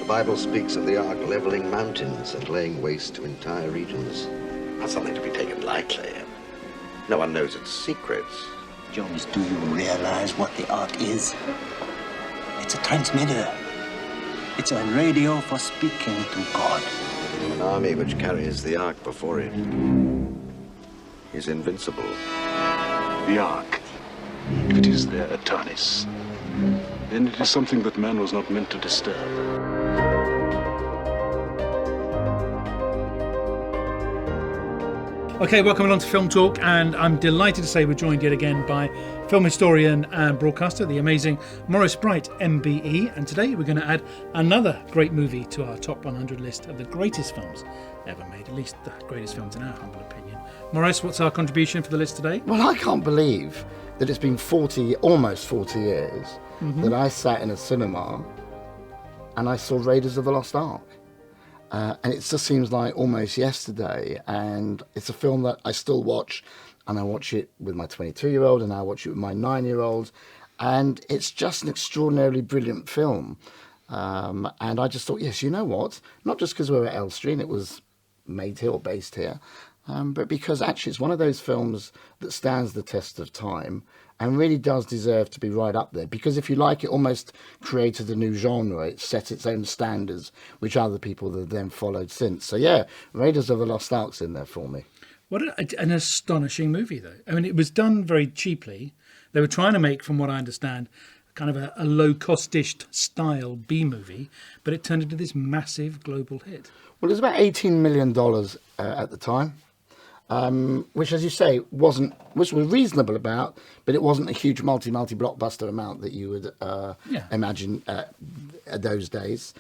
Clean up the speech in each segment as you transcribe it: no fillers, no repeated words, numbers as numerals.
The Bible speaks of the Ark leveling mountains and laying waste to entire regions. Not something to be taken lightly. No one knows its secrets. Jones, do you realize what the Ark is? It's a transmitter. It's a radio for speaking to God. An army which carries the Ark before it is invincible. The Ark, if it is their Eternis, then it is something that man was not meant to disturb. Okay, welcome along to Film Talk, and I'm delighted to say we're joined yet again by film historian and broadcaster, the amazing Maurice Bright, MBE, and today we're going to add another great movie to our top 100 list of the greatest films ever made, at least the greatest films in our humble opinion. Maurice, what's our contribution for the list today? Well, I can't believe that it's been almost 40 years that I sat in a cinema and I saw Raiders of the Lost Ark. And it just seems like almost yesterday, and it's a film that I still watch, and I watch it with my 22-year-old, and I watch it with my 9-year-old, and it's just an extraordinarily brilliant film. And I just thought, yes, you know what? Not just because we're at Elstree and it was made here or based here, but because actually it's one of those films that stands the test of time and really does deserve to be right up there, because if you like, it almost created a new genre. It set its own standards, which other people have then followed since. So yeah, Raiders of the Lost Ark's in there for me. What an astonishing movie, though. I mean, it was done very cheaply. They were trying to make, from what I understand, kind of a low-costish style B-movie, but it turned into this massive global hit. Well, it was about $18 million at the time. Which, as you say, which we're reasonable about, but it wasn't a huge multi-blockbuster amount that you would imagine those days.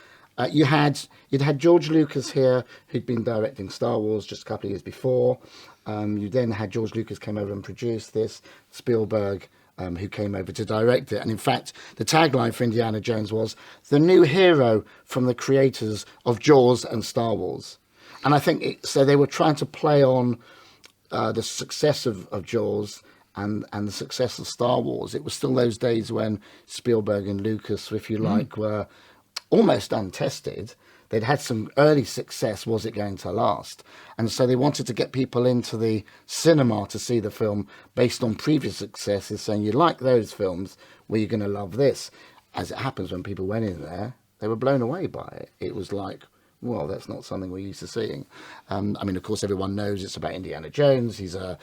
You'd had George Lucas here, who'd been directing Star Wars just a couple of years before. You then had George Lucas came over and produced this, Spielberg, who came over to direct it. And in fact, the tagline for Indiana Jones was, "The new hero from the creators of Jaws and Star Wars." And I think so they were trying to play on the success of Jaws and the success of Star Wars. It was still those days when Spielberg and Lucas, if you like, were almost untested. They'd had some early success. Was it going to last? And so they wanted to get people into the cinema to see the film based on previous successes, saying, you like those films, well, you're going to love this. As it happens, when people went in there, they were blown away by it. It was like, well, that's not something we're used to seeing. I mean, of course, everyone knows it's about Indiana Jones. He's an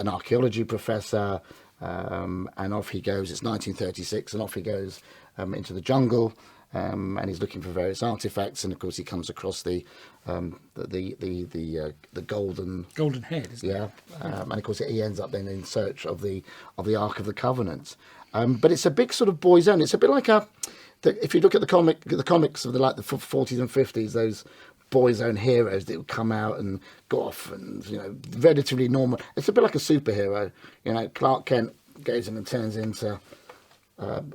archaeology professor, and off he goes. It's 1936, and off he goes into the jungle, and he's looking for various artifacts. And of course, he comes across the golden head, isn't it? Yeah, and of course, he ends up then in search of the Ark of the Covenant. But it's a big sort of boy's own. It's a bit like if you look at the comics of the 40s and 50s, those boys' own heroes that would come out and go off and, relatively normal. It's a bit like a superhero. Clark Kent goes in and turns into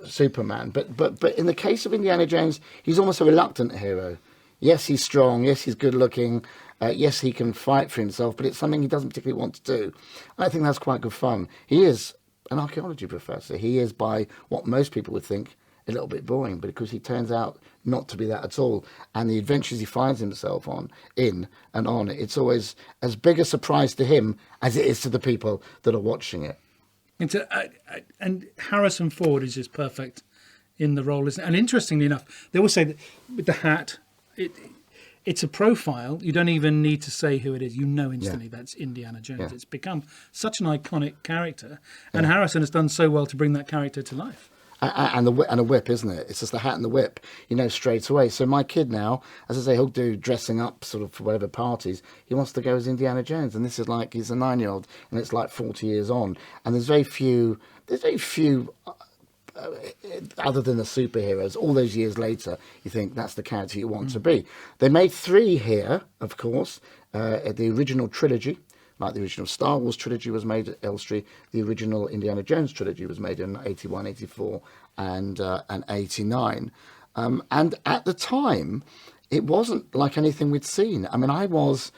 Superman. But in the case of Indiana Jones, he's almost a reluctant hero. Yes, he's strong. Yes, he's good looking. Yes, he can fight for himself, but it's something he doesn't particularly want to do. And I think that's quite good fun. He is an archaeology professor. He is, by what most people would think, a little bit boring, but because he turns out not to be that at all, and the adventures he finds himself on, it's always as big a surprise to him as it is to the people that are watching it. And Harrison Ford is just perfect in the role, isn't it? And interestingly enough, they always say that with the hat, it's a profile. You don't even need to say who it is. You know instantly that's Indiana Jones. Yeah. It's become such an iconic character, and Harrison has done so well to bring that character to life. And a whip, isn't it? It's just the hat and the whip, straight away. So my kid now, as I say, he'll do dressing up sort of for whatever parties. He wants to go as Indiana Jones, and this is like he's a 9-year-old, and it's like 40 years on. And there's very few other than the superheroes. All those years later, you think that's the character you want to be. They made 3 here, of course, the original trilogy. Like the original Star Wars trilogy was made at Elstree, the original Indiana Jones trilogy was made in 81, 84, and 89. And at the time, it wasn't like anything we'd seen. I mean, I was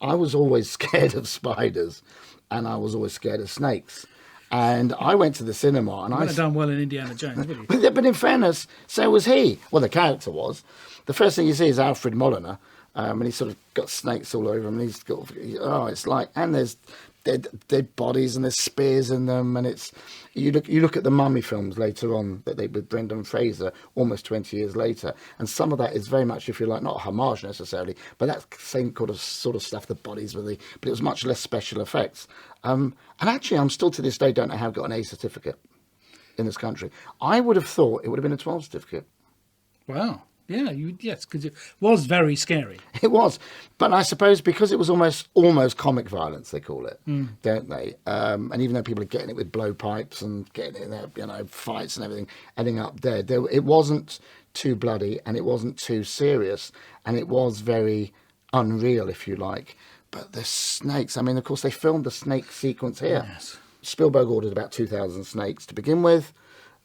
always scared of spiders, and I was always scared of snakes. And I went to the cinema, and I would have done well in Indiana Jones, would you? But in fairness, so was he. Well, the character was. The first thing you see is Alfred Molyneux, and he's sort of got snakes all over him. And he's got, it's like, and there's dead bodies and there's spears in them, and it's you look at the Mummy films later on that they with Brendan Fraser almost 20 years later, and some of that is very much, if you like, not a homage necessarily, but that same kind of sort of stuff. The bodies but it was much less special effects. And actually, I'm still to this day don't know how I got an A certificate in this country. I would have thought it would have been a 12 certificate. Wow. Yeah, yes, because it was very scary. It was, but I suppose because it was almost comic violence, they call it, don't they? And even though people are getting it with blowpipes and getting it in their, fights and everything, ending up dead, it wasn't too bloody and it wasn't too serious, and it was very unreal, if you like. But the snakes, I mean, of course, they filmed the snake sequence here. Yes. Spielberg ordered about 2,000 snakes to begin with.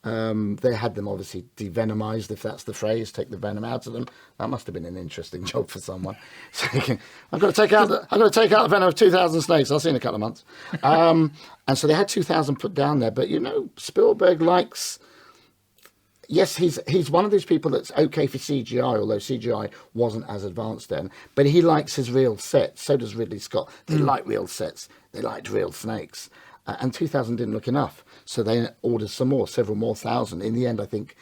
They had them obviously devenomized, if that's the phrase, take the venom out of them. That must have been an interesting job for someone. So I've got to take out the venom of 2,000 snakes. I'll see in a couple of months. And so they had 2,000 put down there. But Spielberg likes. Yes, he's one of those people that's okay for CGI, although CGI wasn't as advanced then. But he likes his real sets. So does Ridley Scott. They like real sets. They liked real snakes. And 2,000 didn't look enough. So they ordered some more, several more thousand. In the end, I think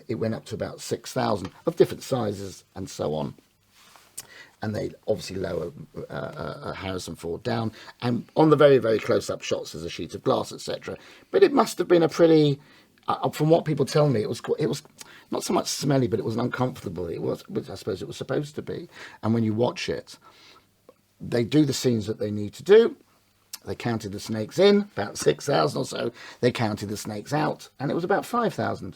it went up to about 6,000 of different sizes and so on. And they obviously lower Harrison Ford down. And on the very, very close-up shots, there's a sheet of glass, etc. But it must have been a pretty... from what people tell me, it was not so much smelly, but it was uncomfortable. It was, which I suppose it was supposed to be. And when you watch it, they do the scenes that they need to do. They counted the snakes in, about 6,000 or so. They counted the snakes out, and it was about 5,000.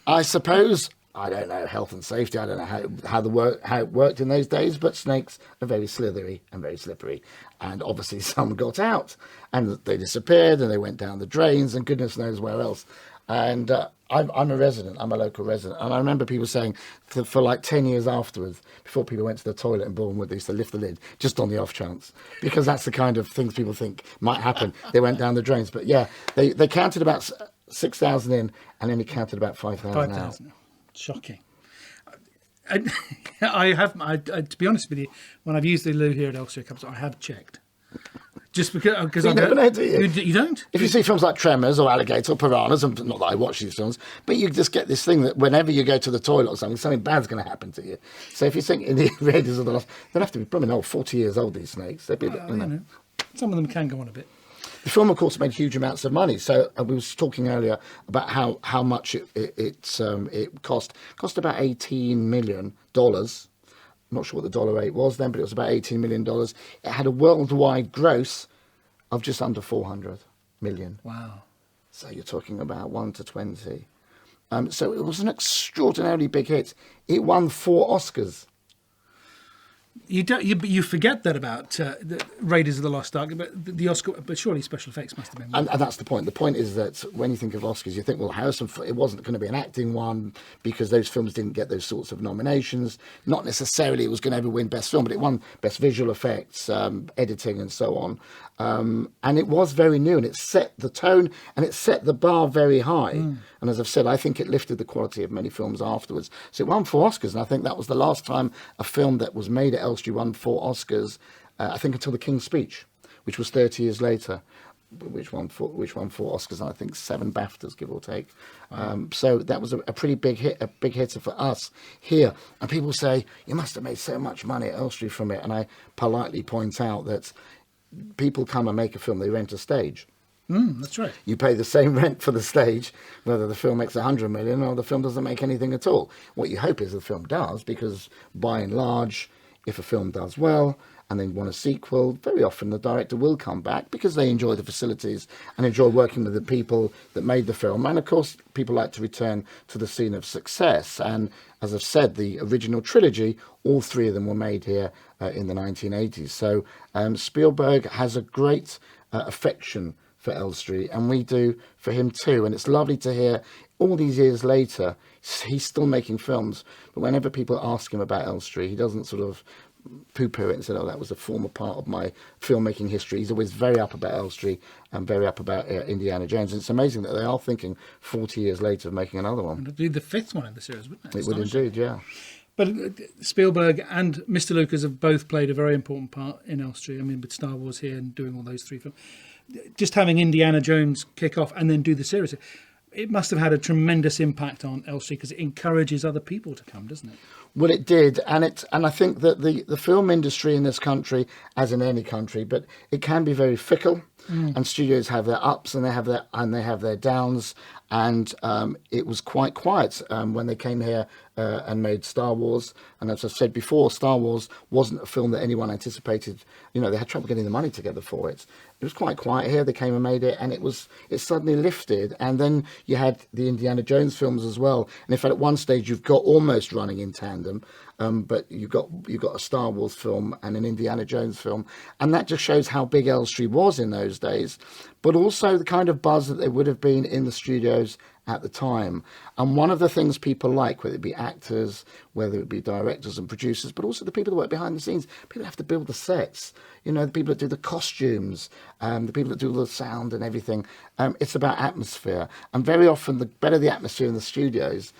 I suppose, I don't know, health and safety, I don't know how it worked in those days, but snakes are very slithery and very slippery. And obviously some got out, and they disappeared, and they went down the drains, and goodness knows where else. And I'm a resident, I'm a local resident, and I remember people saying for like 10 years afterwards, before people went to the toilet in Bournemouth, they used to lift the lid just on the off chance, because that's the kind of things people think might happen. They went down the drains. But yeah, they counted about 6,000 in, and then he counted about 5,000 out. 5,000. Shocking. I have, to be honest with you, when I've used the loo here at Elstree Studios, I have checked. Just because you never know, do you? You don't? If you see films like Tremors or Alligator or Piranhas, and not that I watch these films, but you just get this thing that whenever you go to the toilet or something bad's going to happen to you. So if you think in the Raiders of the Lost, they'd have to be blooming old, 40 years old, these snakes. They'd be, some of them can go on a bit. The film, of course, made huge amounts of money. So we was talking earlier about how much it cost. Cost about $18 million. I'm not sure what the dollar rate was then, but it was about $18 million. It had a worldwide gross of just under 400 million. Wow. So you're talking about 1 to 20. So it was an extraordinarily big hit. It won 4 Oscars. You forget that about the Raiders of the Lost Ark, but the Oscar, but surely special effects must have been. And that's the point. The point is that when you think of Oscars, you think, well, Harrison, it wasn't going to be an acting one because those films didn't get those sorts of nominations. Not necessarily it was going to ever win Best Film, but it won Best Visual Effects, editing, and so on. And it was very new, and it set the tone, and it set the bar very high. And as I've said, I think it lifted the quality of many films afterwards. So it won 4 Oscars, and I think that was the last time a film that was made at Elstree won 4 Oscars, I think until The King's Speech, which was 30 years later, which won 4 Oscars, and I think 7 BAFTAs, give or take. So that was a pretty big hitter for us here. And people say, you must have made so much money at Elstree from it. And I politely point out that people come and make a film, they rent a stage. That's right. You pay the same rent for the stage, whether the film makes 100 million or the film doesn't make anything at all. What you hope is the film does, because by and large, if a film does well and they want a sequel, very often the director will come back because they enjoy the facilities and enjoy working with the people that made the film. And of course, people like to return to the scene of success. And as I've said, the original trilogy, all 3 of them were made here in the 1980s. So Spielberg has a great affection for Elstree, and we do for him too. And it's lovely to hear all these years later, he's still making films. But whenever people ask him about Elstree, he doesn't sort of poo-poo it and said, oh, that was a former part of my filmmaking history. He's always very up about Elstree and very up about Indiana Jones. And it's amazing that they are thinking 40 years later of making another one. It would be the 5th one in the series, wouldn't it? It would indeed, yeah. But Spielberg and Mr. Lucas have both played a very important part in Elstree. I mean, with Star Wars here and doing all those 3 films. Just having Indiana Jones kick off and then do the series, it must have had a tremendous impact on Elstree because it encourages other people to come, doesn't it? Well, it did, and I think that the film industry in this country, as in any country, but it can be very fickle, and studios have their ups and they have their downs, and it was quite quiet when they came here and made Star Wars. And as I said before, Star Wars wasn't a film that anyone anticipated. You know, they had trouble getting the money together for it. It was quite quiet here. They came and made it, and it suddenly lifted. And then you had the Indiana Jones films as well. And in fact, at one stage, you've got almost running in tandem. But you've got a Star Wars film and an Indiana Jones film, and that just shows how big Elstree was in those days, but also the kind of buzz that there would have been in the studios at the time. And one of the things people like, whether it be actors, whether it be directors and producers, but also the people that work behind the scenes, people have to build the sets, you know, the people that do the costumes, the people that do the sound and everything. It's about atmosphere, and very often the better the atmosphere in the studios,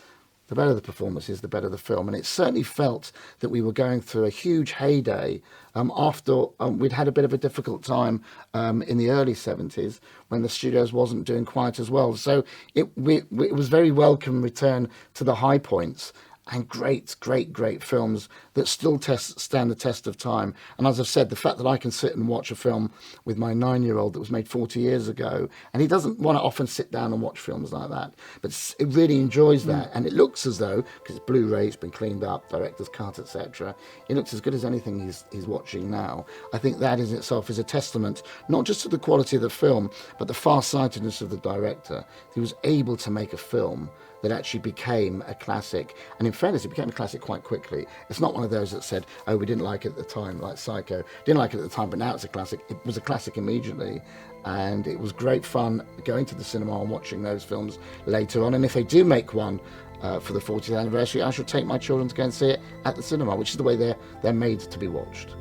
the better the performances, the better the film. And it certainly felt that we were going through a huge heyday after we'd had a bit of a difficult time in the early 70s when the studios wasn't doing quite as well. So it was very welcome return to the high points, and great films that still stand the test of time. And as I've said, the fact that I can sit and watch a film with my 9-year-old that was made 40 years ago, and he doesn't want to often sit down and watch films like that, but it really enjoys that. And it looks as though, because it's Blu-ray, it's been cleaned up, director's cut, etc., it looks as good as anything he's watching now. I think that in itself is a testament, not just to the quality of the film, but the far-sightedness of the director. He was able to make a film that actually became a classic. And in fairness, it became a classic quite quickly. It's not one of those that said, oh, we didn't like it at the time, like Psycho. Didn't like it at the time, but now it's a classic. It was a classic immediately. And it was great fun going to the cinema and watching those films later on. And if they do make one for the 40th anniversary, I shall take my children to go and see it at the cinema, which is the way they're made to be watched.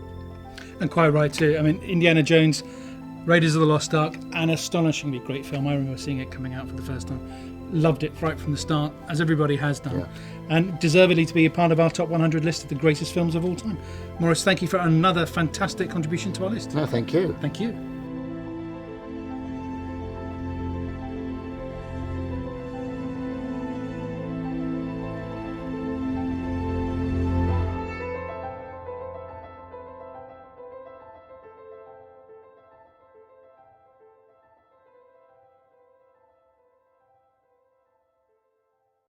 And quite right too. I mean, Indiana Jones, Raiders of the Lost Ark, an astonishingly great film. I remember seeing it coming out for the first time. Loved it right from the start, as everybody has done. Yeah. And deservedly to be a part of our top 100 list of the greatest films of all time. Maurice, thank you for another fantastic contribution to our list. No, thank you. Thank you.